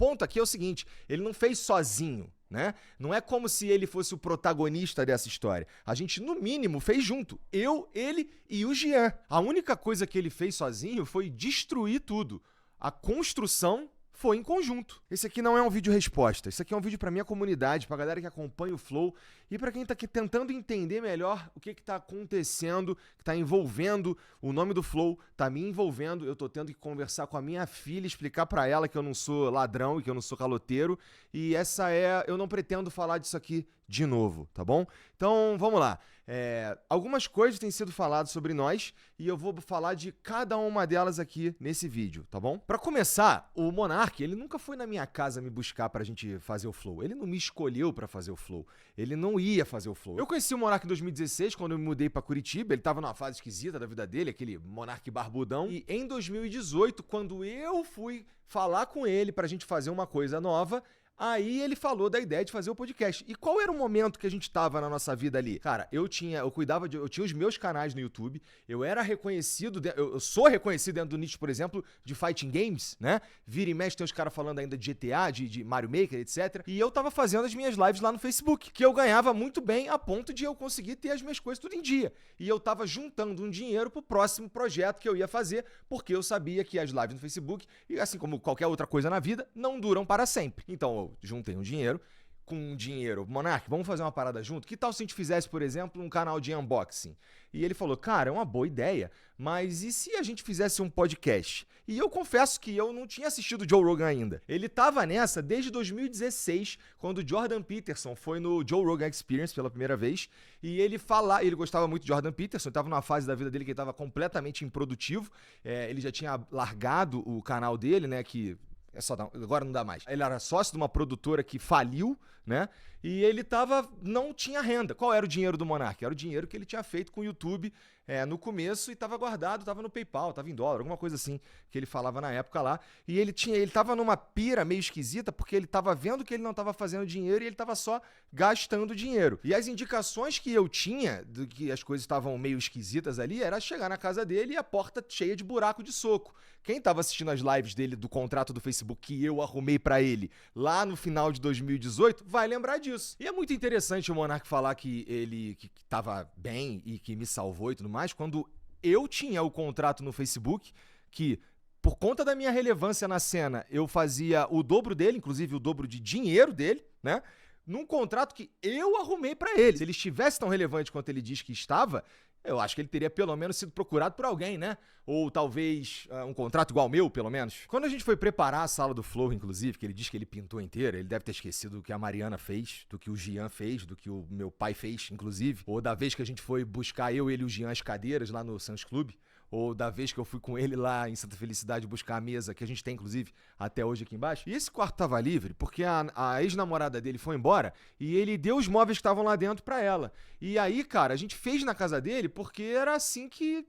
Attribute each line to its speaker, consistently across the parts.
Speaker 1: ponto aqui é o seguinte, ele não fez sozinho, né? Não é como se ele fosse o protagonista dessa história. A gente, no mínimo, fez junto. Eu, ele e o Jean. A única coisa que ele fez sozinho foi destruir tudo. A construção foi em conjunto. Esse aqui não é um vídeo resposta. Esse aqui é um vídeo pra minha comunidade, pra galera que acompanha o Flow e pra quem tá aqui tentando entender melhor o que tá acontecendo, que tá envolvendo o nome do Flow, tá me envolvendo. Eu tô tendo que conversar com a minha filha, explicar pra ela que eu não sou ladrão e que eu não sou caloteiro. E eu não pretendo falar disso aqui de novo, tá bom? Então, vamos lá. Algumas coisas têm sido faladas sobre nós e eu vou falar de cada uma delas aqui nesse vídeo, tá bom? Pra começar, o Monark, ele nunca foi na minha casa me buscar pra gente fazer o Flow. Ele não me escolheu pra fazer o Flow. Ele não ia fazer o Flow. Eu conheci o Monark em 2016, quando eu me mudei pra Curitiba. Ele tava numa fase esquisita da vida dele, aquele Monark barbudão. E em 2018, quando eu fui falar com ele pra gente fazer uma coisa nova, aí ele falou da ideia de fazer o podcast. E qual era o momento que a gente tava na nossa vida ali? Cara, eu tinha os meus canais no YouTube, eu era reconhecido, eu sou reconhecido dentro do nicho, por exemplo, de fighting games, né? Vira e mexe tem os caras falando ainda de GTA, de Mario Maker, etc. E eu tava fazendo as minhas lives lá no Facebook, que eu ganhava muito bem a ponto de eu conseguir ter as minhas coisas tudo em dia. E eu tava juntando um dinheiro pro próximo projeto que eu ia fazer, porque eu sabia que as lives no Facebook, e assim como qualquer outra coisa na vida, não duram para sempre. Então, juntei um dinheiro, com um dinheiro, Monark, vamos fazer uma parada junto? Que tal se a gente fizesse, por exemplo, um canal de unboxing? E ele falou, cara, é uma boa ideia, mas e se a gente fizesse um podcast? E eu confesso que eu não tinha assistido Joe Rogan ainda. Ele tava nessa desde 2016, quando o Jordan Peterson foi no Joe Rogan Experience pela primeira vez, e ele gostava muito de Jordan Peterson, tava numa fase da vida dele que ele tava completamente improdutivo, ele já tinha largado o canal dele, né, que agora não dá mais. Ele era sócio de uma produtora que faliu, né? E ele não tinha renda. Qual era o dinheiro do Monark? Era o dinheiro que ele tinha feito com o YouTube no começo e estava guardado, estava no PayPal, estava em dólar, alguma coisa assim que ele falava na época lá. E ele estava numa pira meio esquisita porque ele estava vendo que ele não estava fazendo dinheiro e ele estava só gastando dinheiro. E as indicações que eu tinha de que as coisas estavam meio esquisitas ali era chegar na casa dele e a porta cheia de buraco de soco. Quem estava assistindo as lives dele do contrato do Facebook que eu arrumei pra ele lá no final de 2018 vai lembrar disso. E é muito interessante o Monark falar que ele que tava bem e que me salvou e tudo mais, quando eu tinha o contrato no Facebook que, por conta da minha relevância na cena, eu fazia o dobro dele, inclusive o dobro de dinheiro dele, né? Num contrato que eu arrumei pra ele. Se ele estivesse tão relevante quanto ele diz que estava, eu acho que ele teria pelo menos sido procurado por alguém, né? Ou talvez um contrato igual ao meu, pelo menos. Quando a gente foi preparar a sala do Flow, inclusive, que ele diz que ele pintou inteira, ele deve ter esquecido do que a Mariana fez, do que o Jean fez, do que o meu pai fez, inclusive. Ou da vez que a gente foi buscar ele e o Jean as cadeiras lá no Sans Club. Ou da vez que eu fui com ele lá em Santa Felicidade buscar a mesa, que a gente tem, inclusive, até hoje aqui embaixo. E esse quarto tava livre porque a ex-namorada dele foi embora e ele deu os móveis que estavam lá dentro pra ela. E aí, cara, a gente fez na casa dele porque era assim que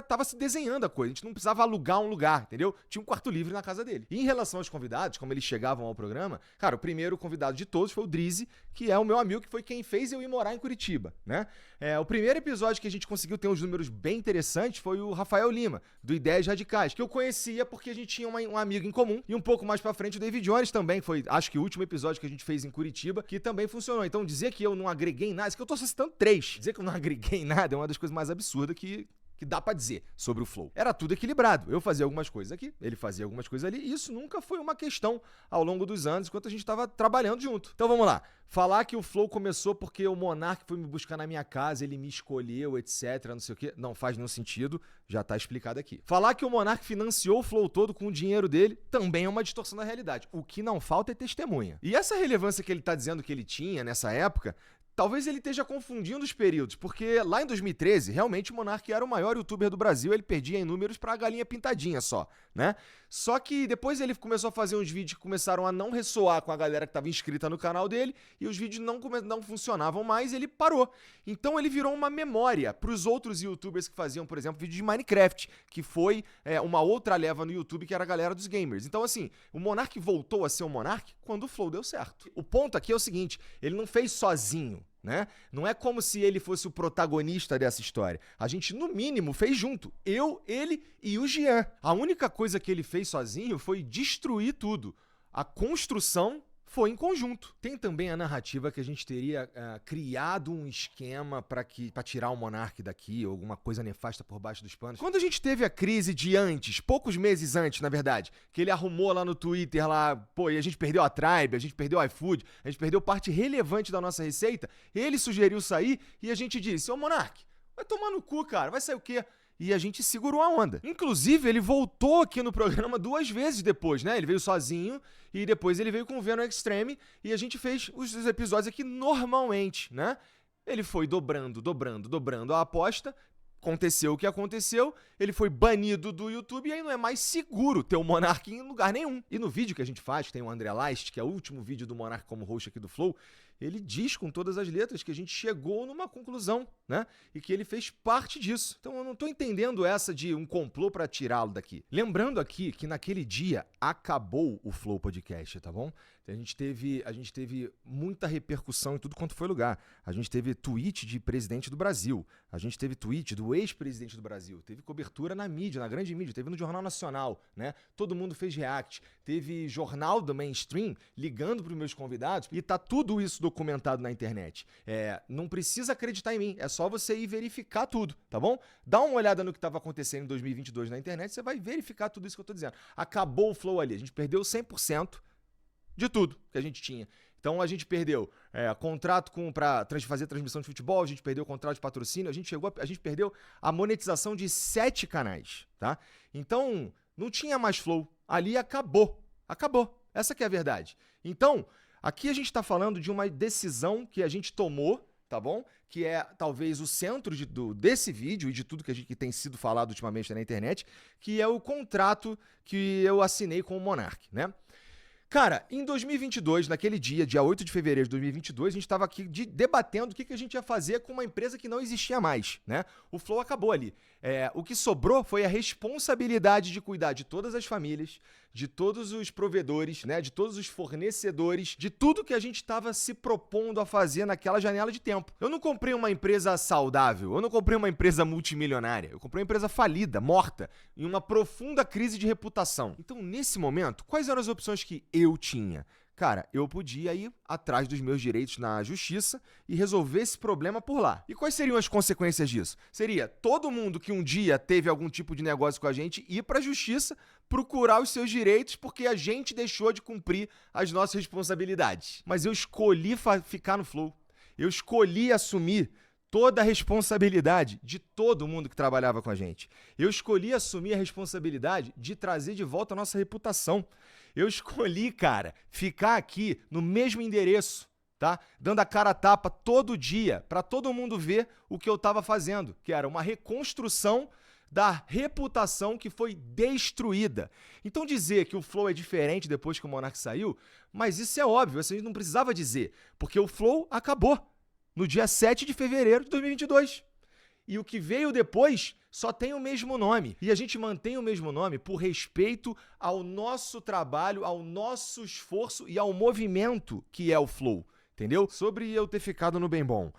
Speaker 1: tava se desenhando a coisa. A gente não precisava alugar um lugar, entendeu? Tinha um quarto livre na casa dele. E em relação aos convidados, como eles chegavam ao programa, cara, o primeiro convidado de todos foi o Drizzy, que é o meu amigo, que foi quem fez eu ir morar em Curitiba, né? O primeiro episódio que a gente conseguiu ter uns números bem interessantes foi o Rafael Lima, do Ideias Radicais, que eu conhecia porque a gente tinha um amigo em comum. E um pouco mais pra frente o David Jones também, foi, acho que o último episódio que a gente fez em Curitiba, que também funcionou. Então dizer que eu não agreguei em nada, isso que eu tô só citando 3. Dizer que eu não agreguei em nada é uma das coisas mais absurdas que dá pra dizer sobre o Flow. Era tudo equilibrado. Eu fazia algumas coisas aqui, ele fazia algumas coisas ali, e isso nunca foi uma questão ao longo dos anos, enquanto a gente tava trabalhando junto. Então vamos lá. Falar que o Flow começou porque o Monark foi me buscar na minha casa, ele me escolheu, etc, não sei o quê, não faz nenhum sentido, já tá explicado aqui. Falar que o Monark financiou o Flow todo com o dinheiro dele também é uma distorção da realidade. O que não falta é testemunha. E essa relevância que ele tá dizendo que ele tinha nessa época, talvez ele esteja confundindo os períodos, porque lá em 2013, realmente o Monark era o maior youtuber do Brasil, ele perdia em números pra galinha pintadinha só, né? Só que depois ele começou a fazer uns vídeos que começaram a não ressoar com a galera que tava inscrita no canal dele, e os vídeos não funcionavam mais, e ele parou. Então ele virou uma memória pros outros youtubers que faziam, por exemplo, vídeo de Minecraft, que foi uma outra leva no YouTube, que era a galera dos gamers. Então assim, o Monark voltou a ser o Monark quando o Flow deu certo. O ponto aqui é o seguinte, ele não fez sozinho, né? Não é como se ele fosse o protagonista dessa história. A gente, no mínimo, fez junto. Eu, ele e o Jean. A única coisa que ele fez sozinho foi destruir tudo. a construção foi em conjunto. Tem também a narrativa que a gente teria criado um esquema para tirar o Monark daqui, ou alguma coisa nefasta por baixo dos panos. Quando a gente teve a crise de antes, poucos meses antes, na verdade, que ele arrumou lá no Twitter, e a gente perdeu a Tribe, a gente perdeu o iFood, a gente perdeu parte relevante da nossa receita, ele sugeriu sair e a gente disse, ô Monark, vai tomar no cu, cara, vai sair o quê? E a gente segurou a onda. Inclusive, ele voltou aqui no programa 2 vezes depois, né? Ele veio sozinho e depois ele veio com o Venom Extreme e a gente fez os episódios aqui normalmente, né? Ele foi dobrando a aposta. Aconteceu o que aconteceu, ele foi banido do YouTube e aí não é mais seguro ter o Monark em lugar nenhum. E no vídeo que a gente faz, que tem o André Leist, que é o último vídeo do Monark como host aqui do Flow, ele diz com todas as letras que a gente chegou numa conclusão, né? E que ele fez parte disso. Então eu não tô entendendo essa de um complô pra tirá-lo daqui. Lembrando aqui que naquele dia acabou o Flow Podcast, tá bom? A gente teve muita repercussão em tudo quanto foi lugar. A gente teve tweet de presidente do Brasil. A gente teve tweet do ex-presidente do Brasil. Teve cobertura na mídia, na grande mídia. Teve no Jornal Nacional, né? Todo mundo fez react. Teve jornal do mainstream ligando para os meus convidados. E tá tudo isso documentado na internet. Não precisa acreditar em mim. É só você ir verificar tudo, tá bom? Dá uma olhada no que estava acontecendo em 2022 na internet. Você vai verificar tudo isso que eu tô dizendo. Acabou o Flow ali. A gente perdeu 100%. De tudo que a gente tinha. Então a gente perdeu contrato para fazer transmissão de futebol, a gente perdeu o contrato de patrocínio, a gente perdeu a monetização de 7 canais, tá? Então não tinha mais Flow. Ali acabou. Acabou. Essa que é a verdade. Então, aqui a gente está falando de uma decisão que a gente tomou, tá bom? Que é talvez o centro desse vídeo e de tudo que tem sido falado ultimamente na internet, que é o contrato que eu assinei com o Monark, né? Cara, em 2022, naquele dia 8 de fevereiro de 2022, a gente estava aqui debatendo o que a gente ia fazer com uma empresa que não existia mais, né? O Flow acabou ali. O que sobrou foi a responsabilidade de cuidar de todas as famílias, de todos os provedores, né? De todos os fornecedores, de tudo que a gente estava se propondo a fazer naquela janela de tempo. Eu não comprei uma empresa saudável, eu não comprei uma empresa multimilionária, eu comprei uma empresa falida, morta, em uma profunda crise de reputação. Então, nesse momento, quais eram as opções que eu tinha? Cara, eu podia ir atrás dos meus direitos na justiça e resolver esse problema por lá. E quais seriam as consequências disso? Seria todo mundo que um dia teve algum tipo de negócio com a gente ir para a justiça procurar os seus direitos porque a gente deixou de cumprir as nossas responsabilidades. Mas eu escolhi ficar no Flow. Eu escolhi assumir toda a responsabilidade de todo mundo que trabalhava com a gente. Eu escolhi assumir a responsabilidade de trazer de volta a nossa reputação. Eu escolhi, cara, ficar aqui no mesmo endereço, tá? Dando a cara a tapa todo dia para todo mundo ver o que eu estava fazendo, que era uma reconstrução da reputação que foi destruída. Então dizer que o Flow é diferente depois que o Monark saiu, mas isso é óbvio, você não precisava dizer, porque o Flow acabou no dia 7 de fevereiro de 2022. E o que veio depois só tem o mesmo nome. E a gente mantém o mesmo nome por respeito ao nosso trabalho, ao nosso esforço e ao movimento que é o Flow, entendeu? Sobre eu ter ficado no Bem Bom.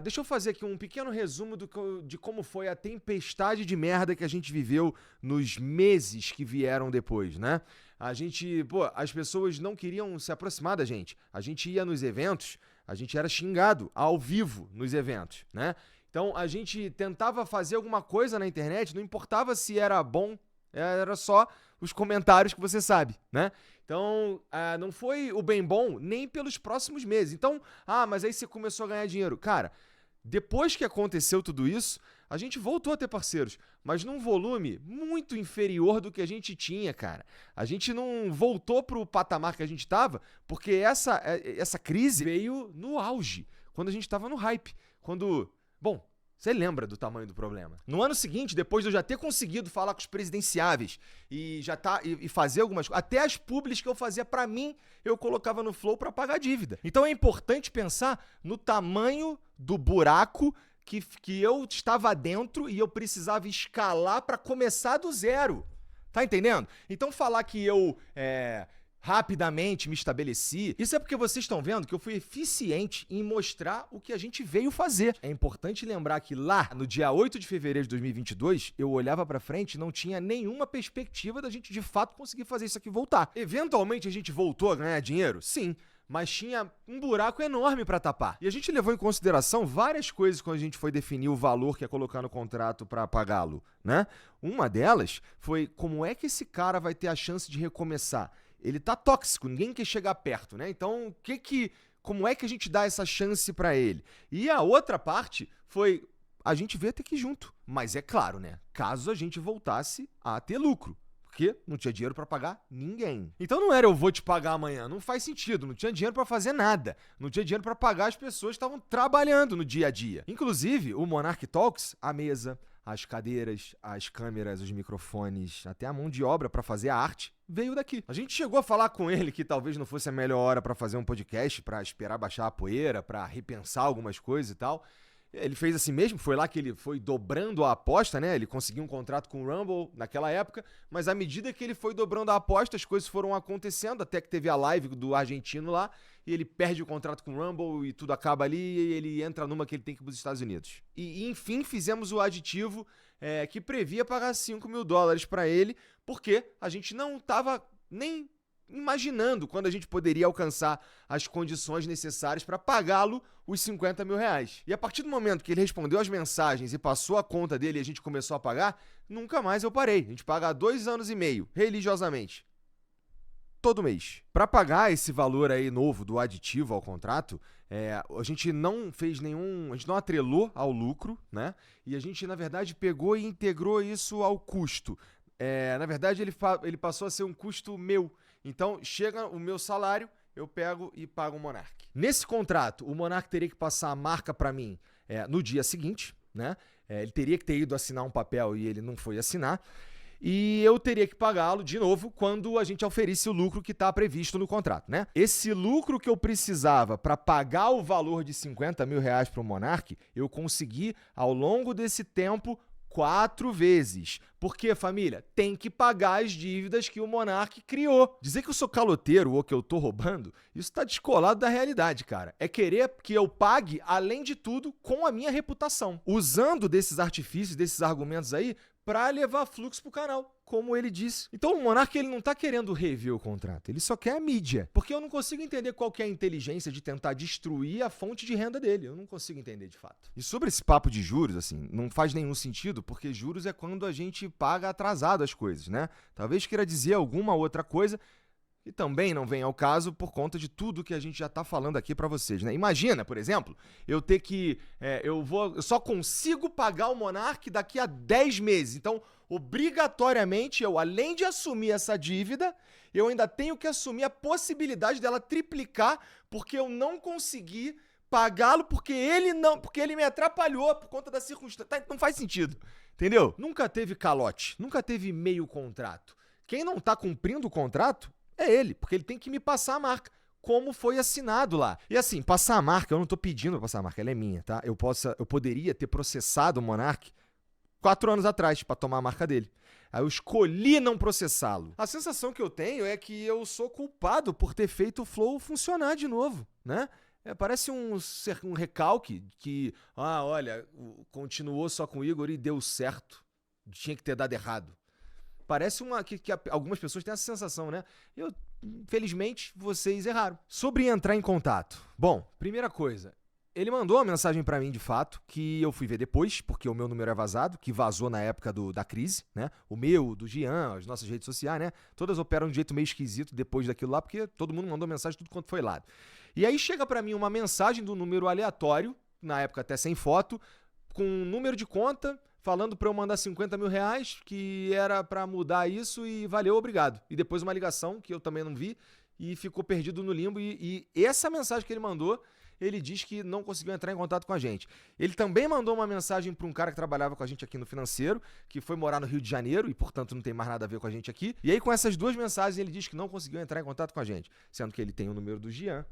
Speaker 1: Deixa eu fazer aqui um pequeno resumo de como foi a tempestade de merda que a gente viveu nos meses que vieram depois, né? As pessoas não queriam se aproximar da gente. A gente ia nos eventos, a gente era xingado ao vivo nos eventos, né? Então, a gente tentava fazer alguma coisa na internet, não importava se era bom, era só os comentários que você sabe, né? Então, não foi o Bem Bom nem pelos próximos meses. Então, mas aí você começou a ganhar dinheiro. Cara, depois que aconteceu tudo isso, a gente voltou a ter parceiros, mas num volume muito inferior do que a gente tinha, cara. A gente não voltou pro patamar que a gente tava, porque essa crise veio no auge, quando a gente tava no hype, Bom, você lembra do tamanho do problema. No ano seguinte, depois de eu já ter conseguido falar com os presidenciáveis e fazer algumas coisas, até as publis que eu fazia pra mim, eu colocava no Flow pra pagar a dívida. Então é importante pensar no tamanho do buraco que eu estava dentro e eu precisava escalar pra começar do zero. Tá entendendo? Então falar que eu rapidamente me estabeleci. Isso é porque vocês estão vendo que eu fui eficiente em mostrar o que a gente veio fazer. É importante lembrar que lá, no dia 8 de fevereiro de 2022, eu olhava pra frente e não tinha nenhuma perspectiva da gente de fato conseguir fazer isso aqui voltar. Eventualmente a gente voltou a ganhar dinheiro? Sim. Mas tinha um buraco enorme para tapar. E a gente levou em consideração várias coisas quando a gente foi definir o valor que ia colocar no contrato para pagá-lo, né? Uma delas foi como é que esse cara vai ter a chance de recomeçar? Ele tá tóxico, ninguém quer chegar perto, né? Então, como é que a gente dá essa chance para ele? E a outra parte foi a gente veio até aqui junto. Mas é claro, né? Caso a gente voltasse a ter lucro. Porque não tinha dinheiro pra pagar ninguém. Então não era eu vou te pagar amanhã, não faz sentido, não tinha dinheiro pra fazer nada, não tinha dinheiro pra pagar as pessoas que estavam trabalhando no dia a dia. Inclusive, o Monarch Talks, a mesa, as cadeiras, as câmeras, os microfones, até a mão de obra pra fazer a arte, veio daqui. A gente chegou a falar com ele que talvez não fosse a melhor hora pra fazer um podcast, pra esperar baixar a poeira, pra repensar algumas coisas e tal. Ele fez assim mesmo, foi lá que ele foi dobrando a aposta, né? Ele conseguiu um contrato com o Rumble naquela época, mas à medida que ele foi dobrando a aposta, as coisas foram acontecendo, até que teve a live do argentino lá, e ele perde o contrato com o Rumble e tudo acaba ali, e ele entra numa que ele tem que ir para os Estados Unidos. E enfim, fizemos o aditivo que previa pagar $5 mil para ele, porque a gente não estava nem imaginando quando a gente poderia alcançar as condições necessárias para pagá-lo os $50 mil. E a partir do momento que ele respondeu as mensagens e passou a conta dele e a gente começou a pagar, nunca mais eu parei. A gente paga há 2 anos e meio, religiosamente. Todo mês. Para pagar esse valor aí novo do aditivo ao contrato, a gente não fez a gente não atrelou ao lucro, né? E a gente, na verdade, pegou e integrou isso ao custo. Na verdade, ele passou a ser um custo meu. Então, chega o meu salário, eu pego e pago o Monark. Nesse contrato, o Monark teria que passar a marca para mim no dia seguinte, né? Ele teria que ter ido assinar um papel e ele não foi assinar. E eu teria que pagá-lo de novo quando a gente oferisse o lucro que está previsto no contrato, né? Esse lucro que eu precisava para pagar o valor de $50 mil para o Monark, eu consegui ao longo desse tempo 4 vezes. Porque, família, tem que pagar as dívidas que o Monark criou. Dizer que eu sou caloteiro ou que eu tô roubando, isso tá descolado da realidade, cara. É querer que eu pague, além de tudo, com a minha reputação. Usando desses artifícios, desses argumentos aí, pra levar fluxo pro canal, como ele disse. Então o Monark, ele não tá querendo rever o contrato, ele só quer a mídia. Porque eu não consigo entender qual que é a inteligência de tentar destruir a fonte de renda dele. Eu não consigo entender de fato. E sobre esse papo de juros, assim, não faz nenhum sentido, porque juros é quando a gente paga atrasado as coisas, né? Talvez queira dizer alguma outra coisa, e também não vem ao caso por conta de tudo que a gente já tá falando aqui pra vocês, né? Imagina, por exemplo, eu ter que... eu só consigo pagar o Monark daqui a 10 meses. Então, obrigatoriamente, eu, além de assumir essa dívida, eu ainda tenho que assumir a possibilidade dela triplicar, porque eu não consegui pagá-lo, porque ele me atrapalhou por conta da circunstância. Não faz sentido, entendeu? Nunca teve calote, nunca teve meio contrato. Quem não tá cumprindo o contrato é ele, porque ele tem que me passar a marca, como foi assinado lá. E assim, passar a marca, eu não tô pedindo pra passar a marca, ela é minha, tá? Eu poderia ter processado o Monark 4 anos atrás pra tomar a marca dele. Aí eu escolhi não processá-lo. A sensação que eu tenho é que eu sou culpado por ter feito o Flow funcionar de novo, né? Parece um recalque que, olha, continuou só com o Igor e deu certo. Tinha que ter dado errado. Parece que algumas pessoas têm essa sensação, né? Felizmente, vocês erraram. Sobre entrar em contato. Bom, primeira coisa, ele mandou uma mensagem pra mim, de fato, que eu fui ver depois, porque o meu número é vazado, que vazou na época da crise, né? O meu, do Jean, as nossas redes sociais, né? Todas operam de um jeito meio esquisito depois daquilo lá, porque todo mundo mandou mensagem tudo quanto foi lado. E aí chega pra mim uma mensagem do número aleatório, na época até sem foto, com um número de conta, falando pra eu mandar $50 mil, que era pra mudar isso e valeu, obrigado. E depois uma ligação que eu também não vi e ficou perdido no limbo. E essa mensagem que ele mandou, ele diz que não conseguiu entrar em contato com a gente. Ele também mandou uma mensagem pra um cara que trabalhava com a gente aqui no financeiro, que foi morar no Rio de Janeiro e, portanto, não tem mais nada a ver com a gente aqui. E aí, com essas 2 mensagens, ele diz que não conseguiu entrar em contato com a gente, sendo que ele tem o número do Jean,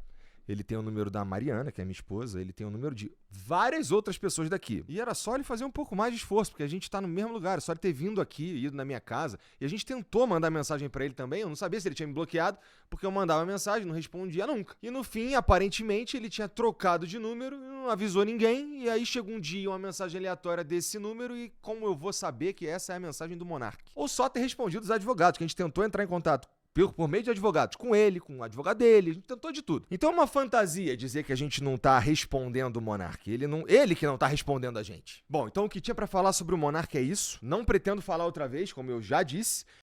Speaker 1: ele tem o número da Mariana, que é minha esposa, ele tem o número de várias outras pessoas daqui. E era só ele fazer um pouco mais de esforço, porque a gente tá no mesmo lugar, é só ele ter vindo aqui, ido na minha casa, e a gente tentou mandar mensagem pra ele também, eu não sabia se ele tinha me bloqueado, porque eu mandava mensagem, não respondia nunca. E no fim, aparentemente, ele tinha trocado de número, não avisou ninguém, e aí chegou um dia uma mensagem aleatória desse número, e como eu vou saber que essa é a mensagem do Monark? Ou só ter respondido os advogados, que a gente tentou entrar em contato por meio de advogados, com ele, com o advogado dele, a gente tentou de tudo. Então é uma fantasia dizer que a gente não tá respondendo o Monark. Ele que não tá respondendo a gente. Bom, então o que tinha pra falar sobre o Monark é isso. Não pretendo falar outra vez, como eu já disse.